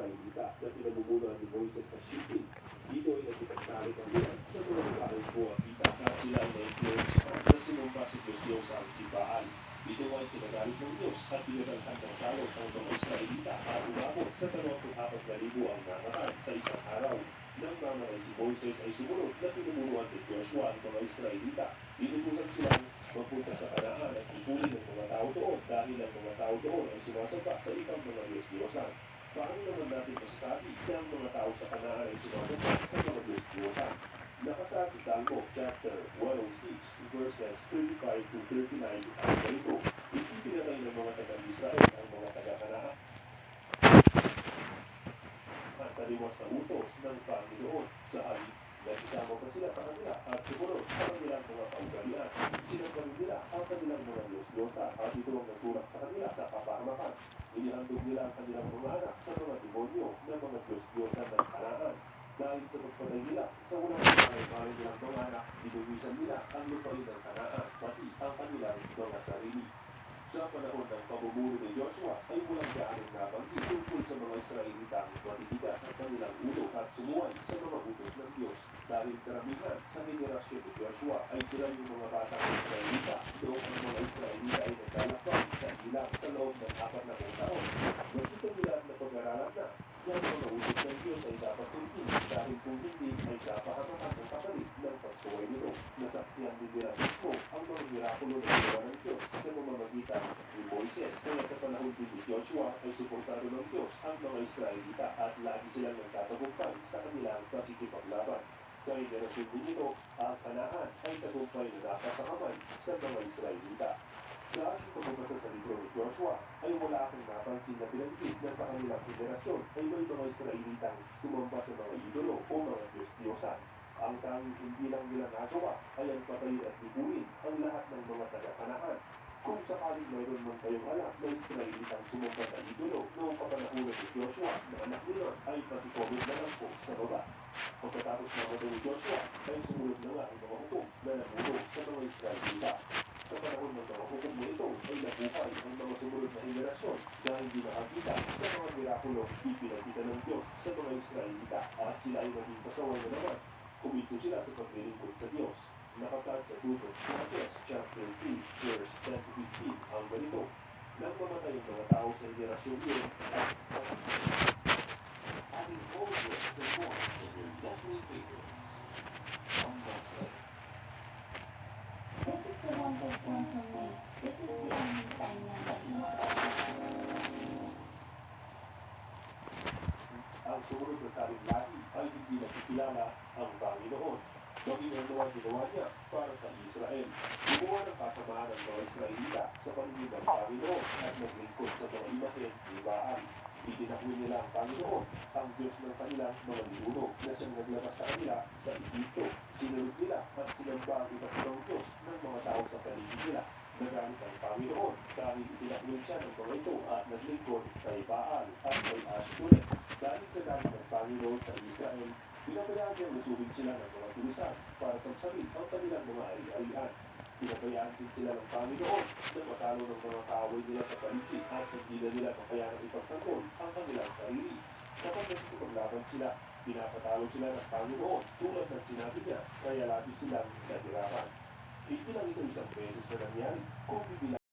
Israelita na pinamumunuan ni Moises sa Shittim. Dito ay nagkitagsali kami sa mga lugaring Moabita at sila ay na-influence na sinumpa si Diyos ang Sibaan. Dito ay sinagalit ng Diyos at pinagangkat ng salot ang mga Israelita at umabot sa 24,000 ang nangahan sa isang araw. Nang mamatay si Moises ay sumunod na pinamumunuan ni Joshua ang mga Israelita. Inutusan silang mapunta sa Kanaan at ipuli ng mga tao doon dahil ang mga tao doon ay sumasamba sa ibang mga Diyos-Diyosan. Paano naman natin masasabi na ang mga tao sa Kanaan ay sumasamba sa mga Diyos-Diyosan? Nakasaad sa Salmo chapter 106 verses 35 to 39 ang ganito. Hindi pinatay ng mga taga-Israel ang mga taga-Kanaan at taliwas na utos ng Panginoon sa halip. Nagsasama pa sila sa kanila at sumunod sa kanilang mga kaugalian. Sinagpalin nila ang kanilang mga Diyos-Diyosa at ito ang nagtulak sa kanila sa kapahamakan. Inihandog nila ang kanilang mga anak sa mga demonyo ng mga Diyos-Diyosa ng Kanaan. Dahil sa pagpatay nila sa walang pangayamarin nilang mga anak, dinuwisan nila ang lupain ng Kanaan, pati ang kanilang mga sarili. Sa panahon ng pamumuno ni Joshua ay walang gaanong nabanggit tungkol sa mga Israelitang matitigas ang kanilang ulo at sumuway sa mga utos ng Diyos. Dahil karamihan sa henerasyon ni Joshua ay sila yung mga batang Israelita noong ang mga Israelita ay naglalakbay sa ilang sa loob ng 40 taon. Nakita nila na pag-aralan na ang mga utos ng Diyos ay dapat sundin dahil kung hindi ay kapahamakan ng kapalit ng pagsuway nito. Nasaksiyan din nila mismo ang mga mirakulo na ginawa ng Diyos sa mamamagitan ni Moises. Kaya sa panahon din ni Joshua ay suportado ng Diyos ang mga Israelita at lagi silang nagtatagumpay sa kanilang pakikipaglaban. Sa henerasyon din ito, ang Kanaan ay tagumpay na nasa sa kamay sa mga Israelita. Sa ating pagbabasa sa libro ni Joshua ay wala akong napansin na pinagpit na sa kanilang henerasyon ay may mga Israelitang sumamba sa mga idolo o mga Diyos-Diyosan. Ang tanging hindi lang nila nagawa ay ang patayin at libulin ang lahat ng mga taga-Kanaan. Kung sakaling mayroon man kayong alam na Israelitang sumamba sa idolo noong kapanahunan ni Joshua na anak nila ay pati-comment na lang po sa baba. Pagkatapos namatay ni Joshua ay sumunod na nga ang mga hukom na namuno sa mga Israelita. Sa panahon ng mga hukom na ito ay nabuhay ang mga sumunod na henerasyon dahil hindi nakakita sa mga mirakulo ipinakita ng Diyos sa mga Israelita at sila ay naging pasaway na naman. Kumito sila sa paglilingkod sa Diyos. Nakasaad sa Tutok Judges chapter 3 verse 10 to 15 ang ganito. Nang mamatay ang mga tao sa henerasyon yun at having all this performed in their deathly favorites. One month later. This is the one that went from me. This is the only thing that Ang sumunod na saling lahi ay hindi nakikilala ang Panginoon. Maging ang nawa ginawa niya para sa Israel. Gumawa ng kasamaan ng mga Israelita sa paningin ng Panginoon at naglingkod sa mga imahen ni Baal. Itinakwil nila ang Panginoon, ang Diyos ng kanilang mga ninuno na siyang naglabas sa kanila sa Egipto. Sinunod nila at sinamba ang iba't ibang Diyos ng mga tao sa paligid nila. Nagalit ang Panginoon dahil itinakwil siya ng mga ito at naglingkod kay Baal at kay Ashtoreth. Dahil sa galit ng Panginoon sa Israel, pinabayaan niyang nasubig sila ng mga tulisan para samsamin ang kanilang mga ari-arian. Pinabayaan din sila ng Panginoon na matalo ng mga kaaway nila sa paligid at hindi na nila kakayanang ipagtanggol ang kanilang sarili. Kapag nagsipaglaban sila, pinapatalo sila ng Panginoon tulad ng sinabi niya, kaya labis silang nahirapan. Hindi lang ito isang beses na nangyari, kung bibilang